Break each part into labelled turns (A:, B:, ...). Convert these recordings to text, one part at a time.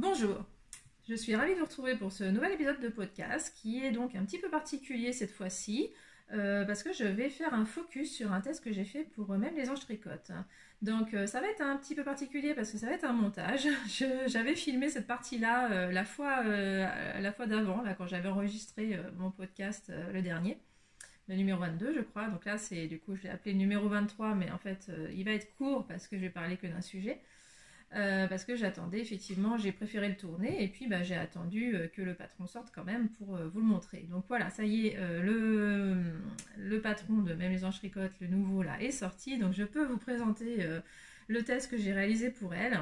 A: Bonjour, je suis ravie de vous retrouver pour ce nouvel épisode de podcast qui est donc un petit peu particulier cette fois-ci parce que je vais faire un focus sur un test que j'ai fait pour Même les anges tricotent. Donc ça va être un petit peu particulier parce que ça va être un montage. J'avais filmé cette partie-là la fois d'avant, là, quand j'avais enregistré mon podcast le dernier, le numéro 22 je crois. Donc là c'est du coup je l'ai appelé le numéro 23 mais en fait il va être court parce que je vais parler que d'un sujet. Parce que j'attendais effectivement, j'ai préféré le tourner et puis j'ai attendu que le patron sorte quand même pour vous le montrer. Donc voilà, ça y est, le patron de Même les anges tricotent, le nouveau là, est sorti. Donc je peux vous présenter le test que j'ai réalisé pour elle.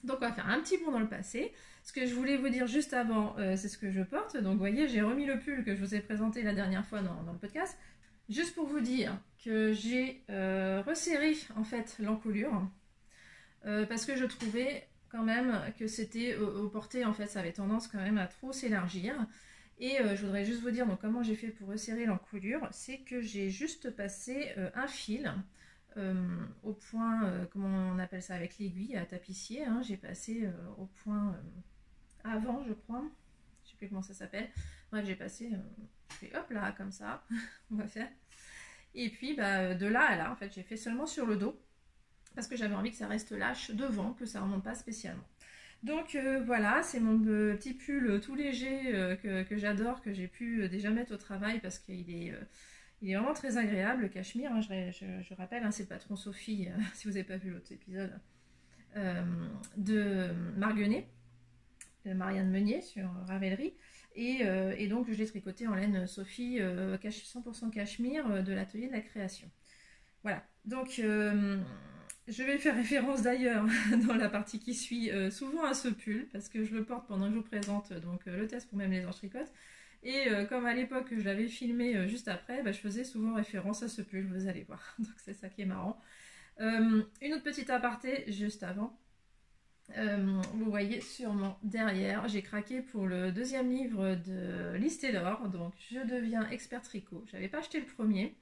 A: Donc on va faire un petit bond dans le passé. Ce que je voulais vous dire juste avant, c'est ce que je porte. Donc vous voyez, j'ai remis le pull que je vous ai présenté la dernière fois dans le podcast. Juste pour vous dire que j'ai resserré en fait l'encolure. Parce que je trouvais quand même que c'était au porté, en fait, ça avait tendance quand même à trop s'élargir. Et je voudrais juste vous dire donc, comment j'ai fait pour resserrer l'encolure. C'est que j'ai juste passé un fil au point, comment on appelle ça, avec l'aiguille à tapissier. Hein, j'ai passé au point avant, je crois. Je sais plus comment ça s'appelle. Bref, j'ai passé, je fais hop là, comme ça, on va faire. Et puis de là à là, en fait, j'ai fait seulement sur le dos. Parce que j'avais envie que ça reste lâche devant, que ça ne remonte pas spécialement. Donc voilà, c'est mon petit pull tout léger que j'adore, que j'ai pu déjà mettre au travail parce qu'il est vraiment très agréable, le cachemire. Hein, je rappelle, hein, c'est le patron Sophie, si vous n'avez pas vu l'autre épisode, de Marguenet, de Marianne Meunier sur Ravelry. Et donc je l'ai tricoté en laine Sophie 100% cachemire de l'atelier de la création. Voilà, donc je vais faire référence d'ailleurs dans la partie qui suit souvent à ce pull parce que je le porte pendant que je vous présente donc, le test pour Même les anges tricotent. Et comme à l'époque je l'avais filmé juste après, je faisais souvent référence à ce pull, vous allez voir. Donc c'est ça qui est marrant. Une autre petite aparté juste avant. Vous voyez sûrement derrière, j'ai craqué pour le deuxième livre de Liz Taylor, donc Je deviens expert tricot. J'avais pas acheté le premier.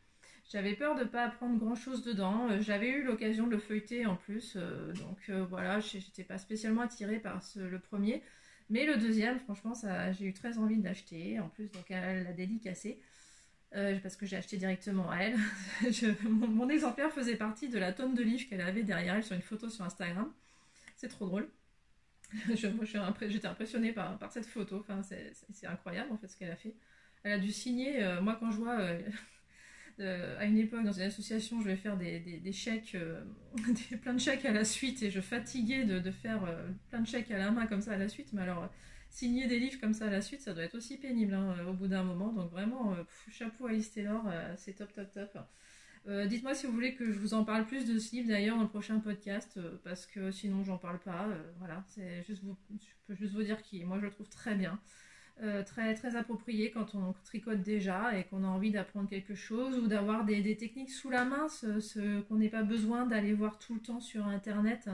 A: J'avais peur de ne pas apprendre grand chose dedans. J'avais eu l'occasion de le feuilleter en plus. Donc voilà, j'étais pas spécialement attirée par le premier. Mais le deuxième, franchement, j'ai eu très envie de l'acheter. En plus, donc elle l'a dédicacé. Parce que j'ai acheté directement à elle. Mon exemplaire faisait partie de la tonne de livres qu'elle avait derrière elle sur une photo sur Instagram. C'est trop drôle. J'étais impressionnée par cette photo. Enfin, c'est incroyable en fait ce qu'elle a fait. Elle a dû signer. Moi, quand je vois... à une époque, dans une association, je vais faire des chèques, plein de chèques à la suite, et je fatiguais de faire plein de chèques à la main comme ça à la suite. Mais alors, signer des livres comme ça à la suite, ça doit être aussi pénible hein, au bout d'un moment. Donc vraiment, chapeau à Liz Taylor, c'est top, top, top. Dites-moi si vous voulez que je vous en parle plus de ce livre d'ailleurs dans le prochain podcast, parce que sinon j'en parle pas. Voilà, je peux juste vous dire qu'il, moi je le trouve très bien. Très, très approprié quand on tricote déjà et qu'on a envie d'apprendre quelque chose ou d'avoir des techniques sous la main, qu'on n'ait pas besoin d'aller voir tout le temps sur internet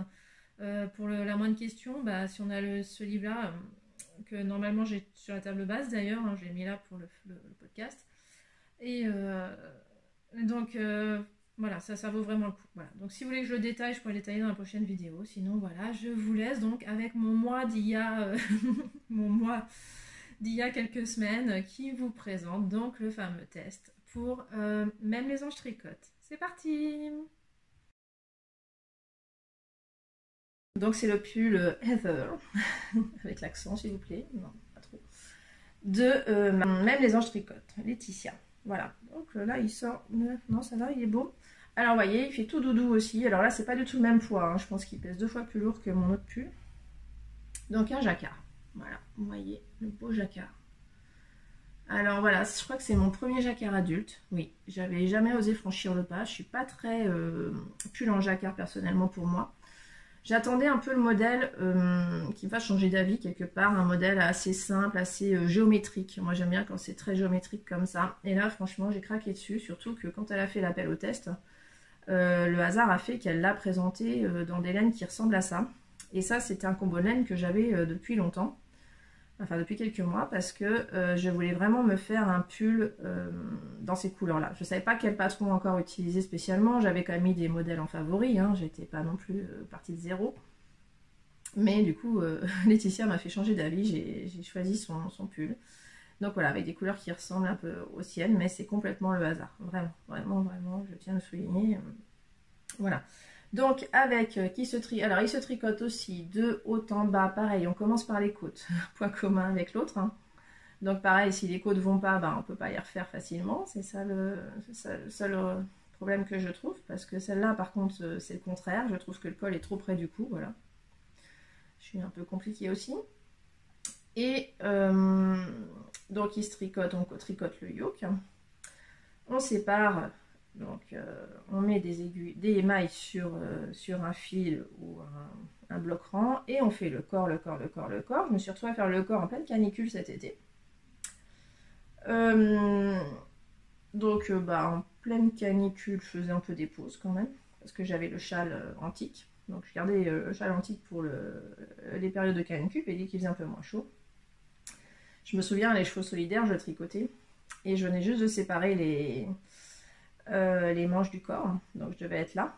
A: pour la moindre question. Si on a ce livre-là, que normalement j'ai sur la table basse d'ailleurs, hein, j'ai mis là pour le podcast. Et donc voilà, ça vaut vraiment le coup. Voilà. Donc si vous voulez que je le détaille, je pourrais le détailler dans la prochaine vidéo. Sinon voilà, je vous laisse donc avec mon moi d'il y a mon moi d'il y a quelques semaines qui vous présente donc le fameux test pour Même les anges tricotent. C'est parti! Donc c'est le pull Heather, avec l'accent s'il vous plaît, non pas trop, de Même les anges tricotent, Laetitia. Voilà, donc là il sort, non ça va, il est beau. Alors vous voyez, il fait tout doudou aussi, alors là c'est pas du tout le même poids, hein. Je pense qu'il pèse 2 fois plus lourd que mon autre pull. Donc un jacquard. Voilà, vous voyez, le beau jacquard. Alors voilà, je crois que c'est mon premier jacquard adulte. Oui, j'avais jamais osé franchir le pas. Je suis pas très pull en jacquard personnellement pour moi. J'attendais un peu le modèle qui va changer d'avis quelque part. Un modèle assez simple, assez géométrique. Moi j'aime bien quand c'est très géométrique comme ça. Et là franchement j'ai craqué dessus. Surtout que quand elle a fait l'appel au test, le hasard a fait qu'elle l'a présenté dans des laines qui ressemblent à ça. Et ça c'était un combo de laine que j'avais depuis longtemps. Enfin depuis quelques mois, parce que je voulais vraiment me faire un pull dans ces couleurs là. Je ne savais pas quel patron encore utiliser spécialement, j'avais quand même mis des modèles en favori, hein. J'étais pas non plus partie de zéro. Mais du coup, Laetitia m'a fait changer d'avis, j'ai choisi son pull. Donc voilà, avec des couleurs qui ressemblent un peu aux siennes, mais c'est complètement le hasard. Vraiment, vraiment, vraiment, je tiens à le souligner. Voilà. Donc avec qui se trie, alors il se tricote aussi de haut en bas, pareil, on commence par les côtes, point commun avec l'autre. Hein. Donc pareil, si les côtes vont pas, on peut pas y refaire facilement, c'est ça le seul problème que je trouve, parce que celle-là par contre c'est le contraire, je trouve que le col est trop près du cou, voilà. Je suis un peu compliquée aussi. Et donc il se tricote, on tricote le yoke, on sépare. Donc on met des aiguilles, des émails sur un fil ou un bloc rang et on fait le corps, le corps, le corps, le corps. Je me suis retrouvée à faire le corps en pleine canicule cet été. Donc en pleine canicule, je faisais un peu des pauses quand même parce que j'avais le châle antique. Donc je gardais le châle antique pour les périodes de canicule et dès qu'il faisait un peu moins chaud. Je me souviens, les chevaux solidaires, je tricotais et je venais juste de séparer les manches du corps, donc je devais être là.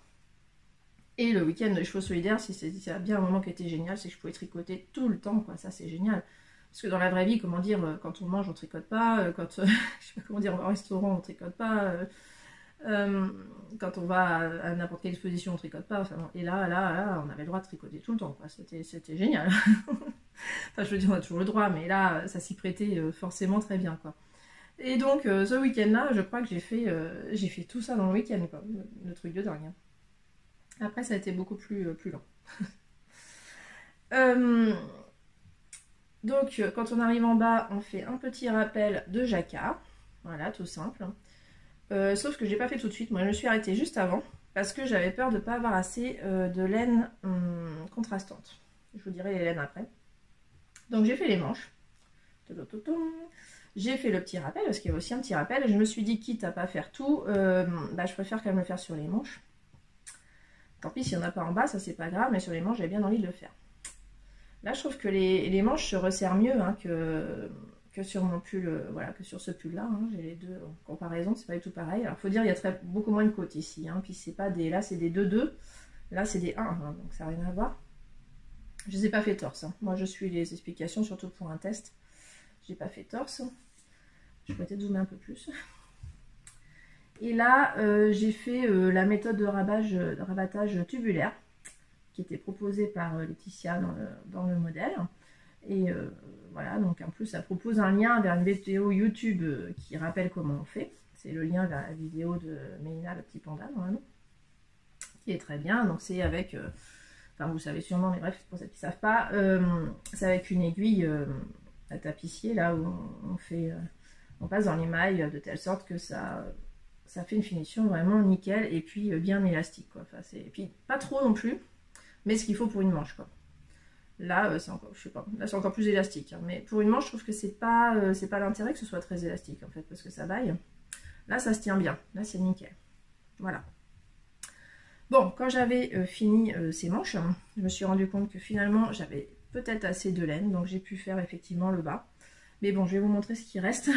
A: Et le week-end de chevaux solidaires, si c'est bien un moment qui était génial, c'est que je pouvais tricoter tout le temps, quoi. Ça c'est génial. Parce que dans la vraie vie, comment dire, quand on mange, on tricote pas, quand je sais pas comment dire, on va au restaurant, on tricote pas, quand on va à n'importe quelle exposition, on tricote pas. Enfin, et là, on avait le droit de tricoter tout le temps, quoi. C'était génial. Enfin, je veux dire, on a toujours le droit, mais là, ça s'y prêtait forcément très bien, quoi. Et donc, ce week-end-là, je crois que j'ai fait tout ça dans le week-end, quoi. Le truc de dingue. Après, ça a été beaucoup plus lent. Donc, quand on arrive en bas, on fait un petit rappel de jacquard. Voilà, tout simple. Sauf que je n'ai pas fait tout de suite. Moi, je me suis arrêtée juste avant parce que j'avais peur de ne pas avoir assez de laine contrastante. Je vous dirai les laines après. Donc, j'ai fait les manches. J'ai fait le petit rappel, parce qu'il y a aussi un petit rappel. Je me suis dit, quitte à pas faire tout, je préfère quand même le faire sur les manches. Tant pis, s'il n'y en a pas en bas, ça c'est pas grave, mais sur les manches, j'avais bien envie de le faire. Là, je trouve que les manches se resserrent mieux que sur mon pull, voilà, que sur ce pull-là. Hein. J'ai les deux en comparaison, c'est pas du tout pareil. Alors, faut dire, il y a beaucoup moins de côtes ici. Hein. Puis, c'est pas des, là, c'est des 2-2. Là, c'est des 1, hein, donc ça n'a rien à voir. Je les ai pas fait torse. Hein. Moi, je suis les explications, surtout pour un test. J'ai pas fait torse. Je vais peut-être zoomer un peu plus. Et là, j'ai fait la méthode de rabattage tubulaire qui était proposée par Laetitia dans le modèle. Et voilà, donc en plus, ça propose un lien vers une vidéo YouTube qui rappelle comment on fait. C'est le lien vers la vidéo de Mélina, le petit panda, normalement, qui est très bien. Donc c'est avec, enfin vous savez sûrement, mais bref, pour ceux qui ne savent pas, c'est avec une aiguille à tapissier, là où on passe dans l'émail de telle sorte que ça fait une finition vraiment nickel et puis bien élastique, quoi. Enfin, et puis pas trop non plus, mais ce qu'il faut pour une manche, quoi. Là, c'est encore, je sais pas, là c'est encore plus élastique, hein. Mais pour une manche, je trouve que c'est pas l'intérêt que ce soit très élastique, en fait, parce que ça baille. Là, ça se tient bien, là c'est nickel. Voilà. Bon, quand j'avais fini ces manches, je me suis rendu compte que finalement, j'avais peut-être assez de laine, donc j'ai pu faire effectivement le bas. Mais bon, je vais vous montrer ce qui reste.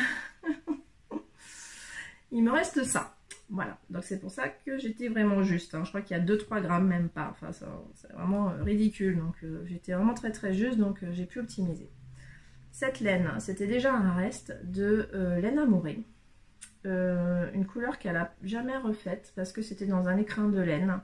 A: Il me reste ça. Voilà, donc c'est pour ça que j'étais vraiment juste. Hein. Je crois qu'il y a 2-3 grammes, même pas. Enfin, c'est vraiment ridicule. Donc j'étais vraiment très très juste, donc j'ai pu optimiser. Cette laine, c'était déjà un reste de laine amourée. Une couleur qu'elle n'a jamais refaite parce que c'était dans un écrin de laine.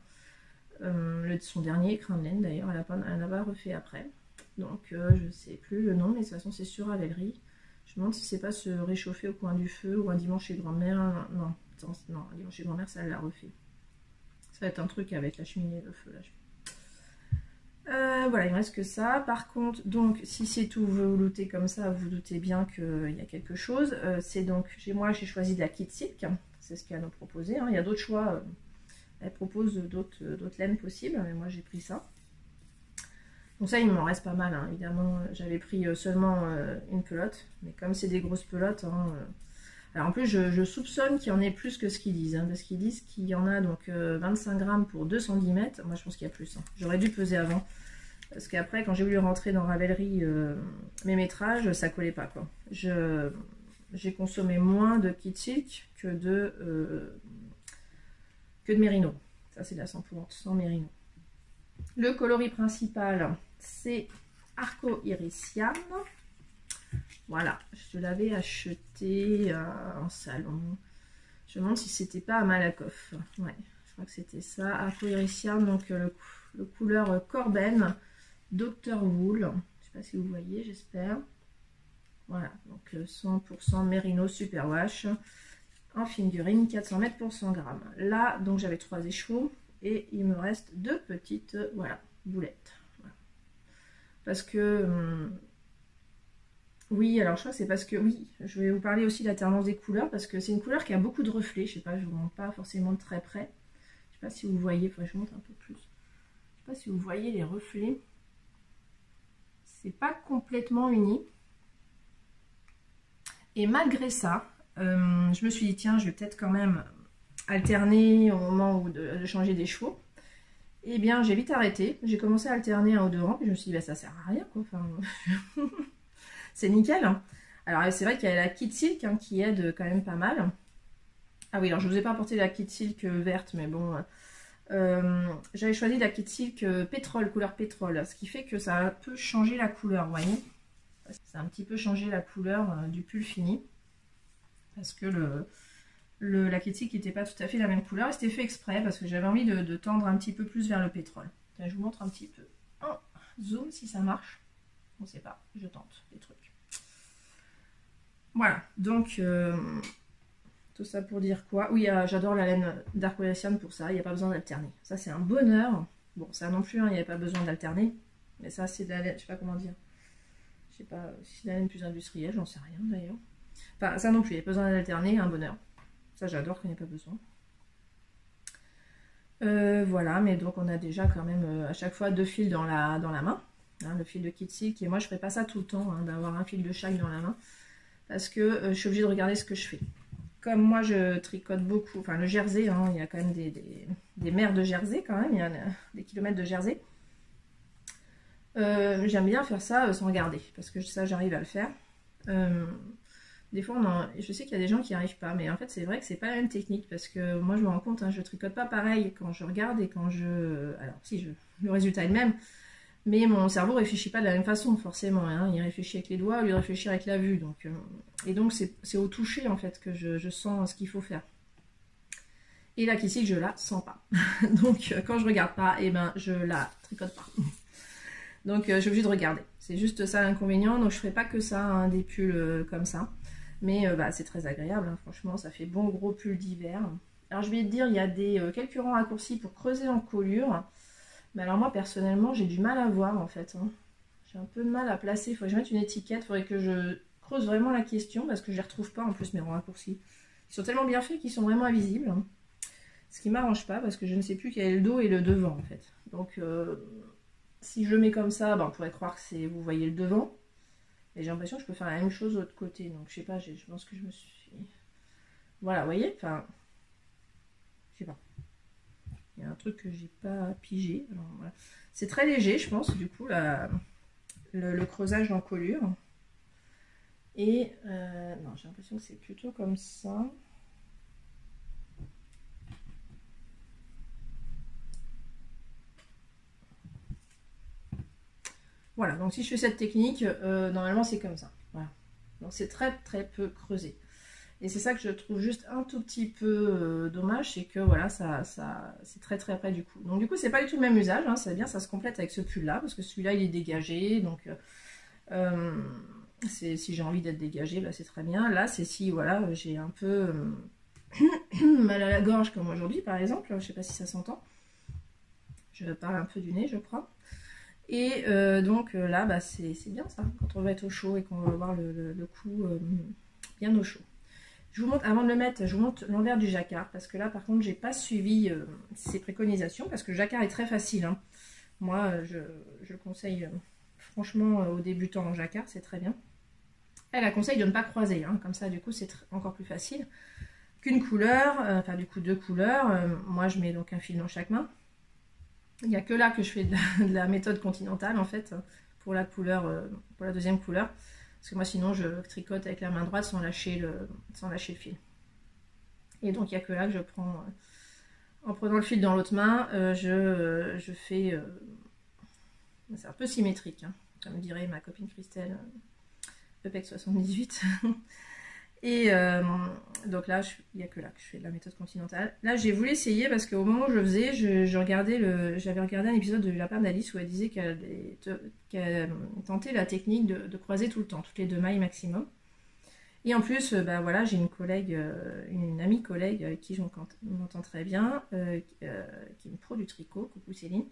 A: Son dernier écrin de laine d'ailleurs, elle n'a pas refait après. Donc je ne sais plus le nom, mais de toute façon c'est sur Ravelry. Je me demande si c'est pas se réchauffer au coin du feu ou un dimanche chez grand-mère. Non, un dimanche chez grand-mère, ça elle l'a refait. Ça va être un truc avec la cheminée et le feu là. Voilà, il ne reste que ça. Par contre, donc, si c'est tout velouté comme ça, vous doutez bien qu'il y a quelque chose. C'est donc, moi j'ai choisi de la Kit Silk. C'est ce qu'elle nous proposait. Hein. Il y a d'autres choix. Elle propose d'autres laines possibles, mais moi j'ai pris ça. Donc ça, il m'en reste pas mal, hein. Évidemment, j'avais pris seulement une pelote, mais comme c'est des grosses pelotes, hein, alors en plus je soupçonne qu'il y en ait plus que ce qu'ils disent, hein, parce qu'ils disent qu'il y en a donc 25 grammes pour 2 cm, moi je pense qu'il y a plus, hein. J'aurais dû peser avant, parce qu'après quand j'ai voulu rentrer dans Ravelry mes métrages, ça collait pas, quoi. J'ai consommé moins de Kit Silk que de Mérino, ça c'est de la 100% Mérino. Le coloris principal, c'est Arco Irisiam. Voilà, je l'avais acheté en salon. Je me demande si c'était pas à Malakoff. Ouais, je crois que c'était ça. Arco Irisiam, donc le couleur Corben, Dr. Wool. Je ne sais pas si vous voyez, j'espère. Voilà, donc 100% Merino Superwash en figurine, 400 mètres pour 100 grammes. Là, donc j'avais 3 échevaux et il me reste 2 petites, voilà, boulettes. Voilà. Parce que, oui, alors je crois que c'est parce que, oui, je vais vous parler aussi de l'alternance des couleurs parce que c'est une couleur qui a beaucoup de reflets. Je sais pas, je vous montre pas forcément de très près. Je sais pas si vous voyez, enfin je vous montre un peu plus. Je sais pas si vous voyez les reflets. C'est pas complètement uni. Et malgré ça, je me suis dit, tiens, je vais peut-être quand même alterner au moment où de changer des chevaux. Eh bien, j'ai vite arrêté. J'ai commencé à alterner un odorant, puis je me suis dit, bah, ça sert à rien, quoi. Enfin, c'est nickel. Hein. Alors, c'est vrai qu'il y a la Kit Silk hein, qui aide quand même pas mal. Ah oui, alors je ne vous ai pas apporté la Kit Silk verte, mais bon... j'avais choisi la Kit Silk pétrole, couleur pétrole, ce qui fait que ça peut changer la couleur, vous voyez. Ça a un petit peu changé la couleur du pull fini. Parce que la Kit Silk n'était pas tout à fait la même couleur. C'était fait exprès parce que j'avais envie de tendre un petit peu plus vers le pétrole. Je vous montre un petit peu. Oh, zoom si ça marche. On ne sait pas, je tente des trucs. Voilà, donc tout ça pour dire quoi? Oui, j'adore la laine d'Arco Irisiam pour ça, il n'y a pas besoin d'alterner. Ça c'est un bonheur. Bon, ça non plus, hein, il n'y a pas besoin d'alterner. Mais ça c'est de la laine, je sais pas comment dire. Je sais pas si c'est la laine plus industrielle, j'en sais rien d'ailleurs. Enfin, ça non plus, il n'y a pas besoin d'alterner, un bonheur. Ça j'adore quand il n'y a pas besoin. Voilà, mais donc on a déjà quand même à chaque fois 2 fils dans la main. Hein, le fil de Kit Silk, et moi je ne ferai pas ça tout le temps, hein, d'avoir un fil de chaque dans la main. Parce que je suis obligée de regarder ce que je fais. Comme moi je tricote beaucoup, enfin le jersey, hein, il y a quand même des mers de jersey quand même, il y a des kilomètres de jersey. J'aime bien faire ça sans regarder, parce que ça j'arrive à le faire. Des fois, je sais qu'il y a des gens qui n'y arrivent pas, mais en fait c'est vrai que c'est pas la même technique, parce que moi je me rends compte, hein, je tricote pas pareil quand je regarde et quand je... Alors si, le résultat est le même, mais mon cerveau ne réfléchit pas de la même façon forcément, hein. Il réfléchit avec les doigts au lieu de réfléchir avec la vue. Donc, et donc c'est au toucher en fait que je sens ce qu'il faut faire. Et là qu'ici je la sens pas. Donc quand je regarde pas, et ben je la tricote pas. Donc je suis obligée de regarder. C'est juste ça l'inconvénient. Donc je ferai pas que ça, hein, des pulls comme ça. Mais bah, c'est très agréable, hein. Franchement ça fait bon gros pull d'hiver. Alors je vais te dire, il y a quelques rangs raccourcis pour creuser en colure. Mais alors moi personnellement j'ai du mal à voir en fait, hein. J'ai un peu de mal à placer, il faudrait que je mette une étiquette, il faudrait que je creuse vraiment la question parce que je les retrouve pas en plus mes rangs raccourcis. Ils sont tellement bien faits qu'ils sont vraiment invisibles, hein. Ce qui m'arrange pas parce que je ne sais plus quel est le dos et le devant en fait. Donc si je le mets comme ça, ben, on pourrait croire que c'est, vous voyez le devant. Et j'ai l'impression que je peux faire la même chose de l'autre côté, donc je sais pas, je pense que je me suis... Voilà, vous voyez, enfin, je sais pas. Il y a un truc que j'ai pas pigé. Voilà. C'est très léger, je pense, du coup, le creusage d'encolure. Et non, j'ai l'impression que c'est plutôt comme ça. Voilà, donc si je fais cette technique, normalement c'est comme ça. Voilà. Donc c'est très très peu creusé. Et c'est ça que je trouve juste un tout petit peu dommage, c'est que voilà, c'est très très près du coup. Donc du coup, c'est pas du tout le même usage, hein, c'est bien, ça se complète avec ce pull-là, parce que celui-là, il est dégagé, donc si j'ai envie d'être dégagé, bah, c'est très bien. Là, c'est si, voilà, j'ai un peu mal à la gorge, comme aujourd'hui, par exemple, je sais pas si ça s'entend. Je parle un peu du nez, je crois. Et donc là, bah, c'est bien ça, quand on va être au chaud et qu'on va avoir le cou bien au chaud. Je vous montre, avant de le mettre, je vous montre l'envers du jacquard, parce que là, par contre, j'ai pas suivi ces préconisations, parce que le jacquard est très facile, hein. Moi, je le conseille franchement aux débutants en jacquard, c'est très bien. Elle conseille de ne pas croiser, hein, comme ça, du coup, c'est encore plus facile. Qu'une couleur, enfin, du coup, 2 couleurs. Moi, je mets donc un fil dans chaque main. Il n'y a que là que je fais de la méthode continentale, en fait, pour la couleur, pour la deuxième couleur. Parce que moi, sinon, je tricote avec la main droite sans lâcher le fil. Et donc, il n'y a que là que je prends En prenant le fil dans l'autre main, je fais... c'est un peu symétrique, hein, comme dirait ma copine Christelle, EPEC 78. Et donc là, il n'y a que là que je fais de la méthode continentale. Là, j'ai voulu essayer parce qu'au moment où je faisais, j'avais regardé un épisode de La part d'Alice où elle disait qu'elle tentait la technique de croiser tout le temps, toutes les 2 mailles maximum. Et en plus, bah voilà, j'ai une collègue, une amie collègue avec qui je m'entends très bien, qui est une pro du tricot, coucou Céline,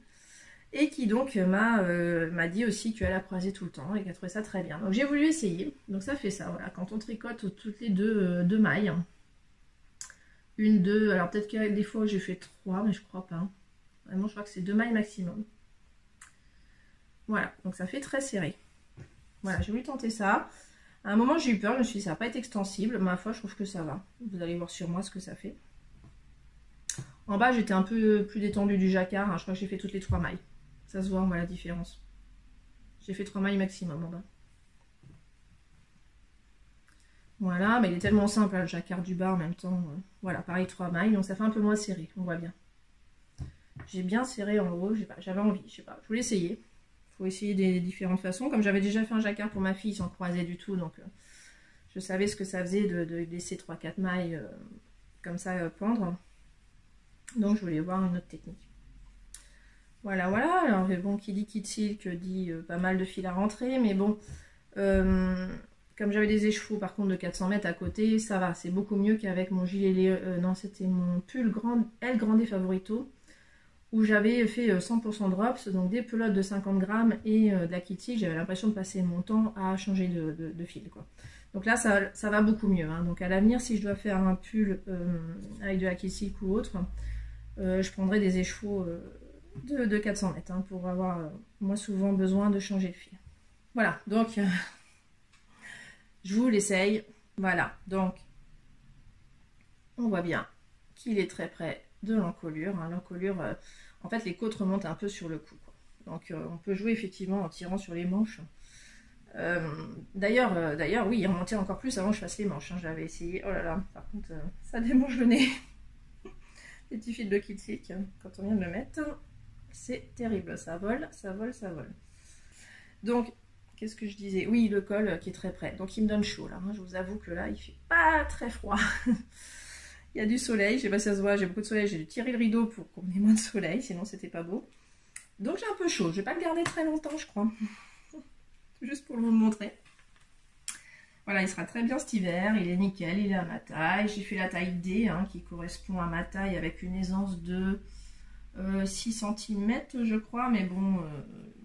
A: et qui donc m'a dit aussi qu'elle a croisé tout le temps et qu'elle trouvait ça très bien. Donc j'ai voulu essayer. Donc ça fait ça, voilà, quand on tricote toutes les deux mailles, une, deux, alors peut-être qu'il y a des fois j'ai fait 3, mais je crois pas. Vraiment, je crois que c'est 2 mailles maximum. Voilà, donc ça fait très serré. Voilà, j'ai voulu tenter ça. À un moment j'ai eu peur, je me suis dit ça va pas être extensible. Ma foi, je trouve que ça va. Vous allez voir sur moi ce que ça fait. En bas, j'étais un peu plus détendue du jacquard, hein. Je crois que j'ai fait toutes les 3 mailles. Ça se voit, on voit la différence. J'ai fait 3 mailles maximum en bas. Voilà, mais il est tellement simple, hein, le jacquard du bas en même temps. Voilà, pareil, 3 mailles, donc ça fait un peu moins serré, on voit bien. J'ai bien serré en haut, j'avais envie, je sais pas, je voulais essayer. Il faut essayer des différentes façons. Comme j'avais déjà fait un jacquard pour ma fille sans croiser du tout, donc je savais ce que ça faisait de laisser 3-4 mailles comme ça pendre. Donc je voulais voir une autre technique. Voilà, voilà. Alors bon, qui dit kit silk dit pas mal de fil à rentrer, mais bon, comme j'avais des écheveaux par contre de 400 mètres à côté, ça va, c'est beaucoup mieux qu'avec mon gilet, non c'était mon pull L Grande Favorito, où j'avais fait 100% drops, donc des pelotes de 50 grammes et de la kit silk. J'avais l'impression de passer mon temps à changer de fil, quoi. Donc là, ça va beaucoup mieux, hein. Donc à l'avenir, si je dois faire un pull avec de la kit silk ou autre, je prendrai des écheveaux de 400 mètres, hein, pour avoir moins souvent besoin de changer le fil. Voilà, donc je vous l'essaye. Voilà, donc on voit bien qu'il est très près de l'encolure, hein. L'encolure, en fait les côtes remontent un peu sur le cou, quoi. Donc on peut jouer effectivement en tirant sur les manches. D'ailleurs oui, il remontait encore plus avant que je fasse les manches, hein. J'avais essayé, oh là là, par contre ça démange le nez. Les petits fils de kit silk, quand on vient de le mettre, c'est terrible, ça vole, ça vole, ça vole. Donc, qu'est-ce que je disais? Oui, le col qui est très près, donc il me donne chaud là, hein. Je vous avoue que là, il fait pas très froid. Il y a du soleil, je sais pas si ça se voit, j'ai beaucoup de soleil, j'ai dû tirer le rideau pour qu'on ait moins de soleil, sinon c'était pas beau. Donc j'ai un peu chaud, je vais pas le garder très longtemps, je crois. Juste pour vous le montrer. Voilà, il sera très bien cet hiver, il est nickel, il est à ma taille. J'ai fait la taille D, hein, qui correspond à ma taille avec une aisance de 6 cm, je crois. Mais bon,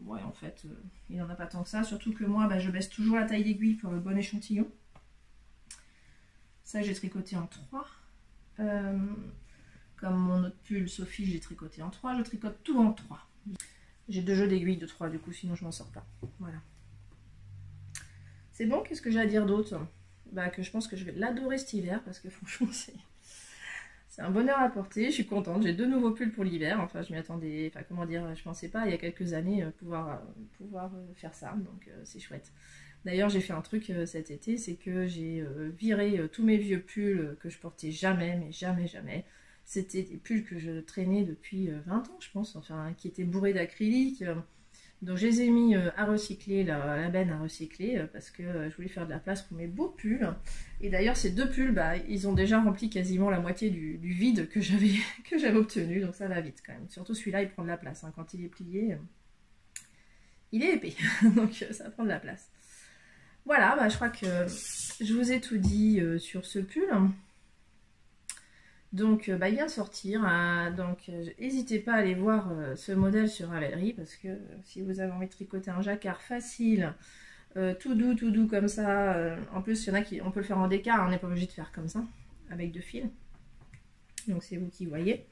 A: ouais, en fait, il n'en a pas tant que ça. Surtout que moi, bah, je baisse toujours la taille d'aiguille pour le bon échantillon. Ça, j'ai tricoté en 3. Comme mon autre pull, Sophie, j'ai tricoté en 3. Je tricote tout en 3. J'ai 2 jeux d'aiguilles de 3, du coup, sinon je m'en sors pas. Voilà. C'est bon, qu'est-ce que j'ai à dire d'autre? Bah, que je pense que je vais l'adorer cet hiver, parce que franchement, c'est un bonheur à porter. Je suis contente, j'ai 2 nouveaux pulls pour l'hiver. Enfin, je m'y attendais, enfin, comment dire, je pensais pas il y a quelques années pouvoir faire ça, donc c'est chouette. D'ailleurs, j'ai fait un truc cet été, c'est que j'ai viré tous mes vieux pulls que je portais jamais, mais jamais, jamais. C'était des pulls que je traînais depuis 20 ans, je pense, enfin, qui étaient bourrés d'acrylique. Donc je les ai mis à recycler, la benne à recycler, parce que je voulais faire de la place pour mes beaux pulls. Et d'ailleurs ces 2 pulls, bah, ils ont déjà rempli quasiment la moitié du vide que j'avais obtenu, donc ça va vite quand même. Surtout celui-là, il prend de la place, hein. Quand il est plié, il est épais, donc ça prend de la place. Voilà, bah, je crois que je vous ai tout dit sur ce pull. Donc bah, il vient de sortir, hein. Donc n'hésitez pas à aller voir ce modèle sur Ravelry, parce que si vous avez envie de tricoter un jacquard facile, tout doux comme ça, en plus il y en a qui, on peut le faire en déca, hein, on n'est pas obligé de faire comme ça, avec 2 fils, donc c'est vous qui voyez.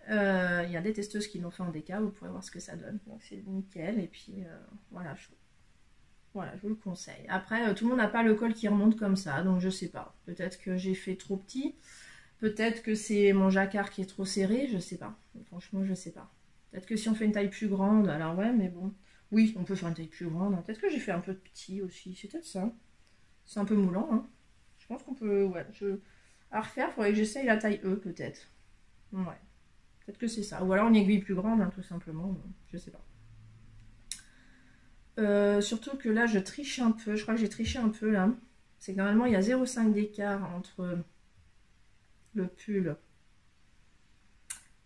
A: Il y a des testeuses qui l'ont fait en déca, vous pourrez voir ce que ça donne, donc c'est nickel, et puis voilà, je vous le conseille. Après tout le monde n'a pas le col qui remonte comme ça, donc je sais pas, peut-être que j'ai fait trop petit. Peut-être que c'est mon jacquard qui est trop serré, je sais pas. Franchement, je sais pas. Peut-être que si on fait une taille plus grande, alors ouais, mais bon. Oui, on peut faire une taille plus grande. Peut-être que j'ai fait un peu de petit aussi, c'est peut-être ça. C'est un peu moulant, hein. Je pense qu'on peut, ouais. À refaire, il faudrait que j'essaye la taille E, peut-être. Ouais. Peut-être que c'est ça. Ou alors une aiguille plus grande, hein, tout simplement. Je sais pas. Surtout que là, je triche un peu. Je crois que j'ai triché un peu là. C'est que normalement, il y a 0,5 d'écart entre le pull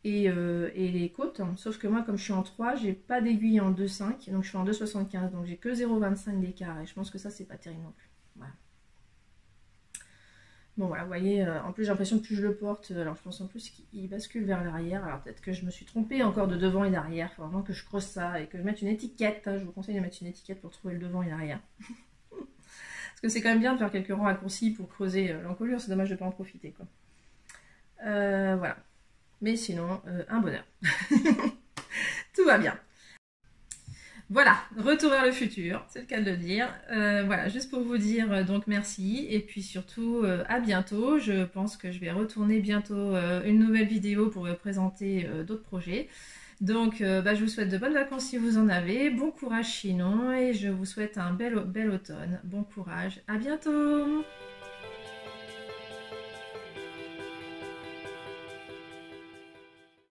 A: et les côtes. Sauf que moi, comme je suis en 3, j'ai pas d'aiguille en 2,5. Donc je suis en 2,75. Donc j'ai que 0,25 d'écart. Et je pense que ça, c'est pas terrible non plus. Voilà. Bon voilà, vous voyez, en plus j'ai l'impression que plus je le porte, alors je pense en plus qu'il bascule vers l'arrière. Alors peut-être que je me suis trompée encore de devant et d'arrière. Il faut vraiment que je creuse ça et que je mette une étiquette. Hein. Je vous conseille de mettre une étiquette pour trouver le devant et l'arrière. Parce que c'est quand même bien de faire quelques rangs raccourcis pour creuser l'encolure. C'est dommage de ne pas en profiter, quoi. Voilà. Mais sinon, un bonheur. Tout va bien. Voilà, retour vers le futur, c'est le cas de le dire. Voilà, juste pour vous dire donc merci et puis surtout à bientôt. Je pense que je vais retourner bientôt une nouvelle vidéo pour vous présenter d'autres projets. Donc je vous souhaite de bonnes vacances si vous en avez, bon courage sinon et je vous souhaite un bel automne. Bon courage, à bientôt!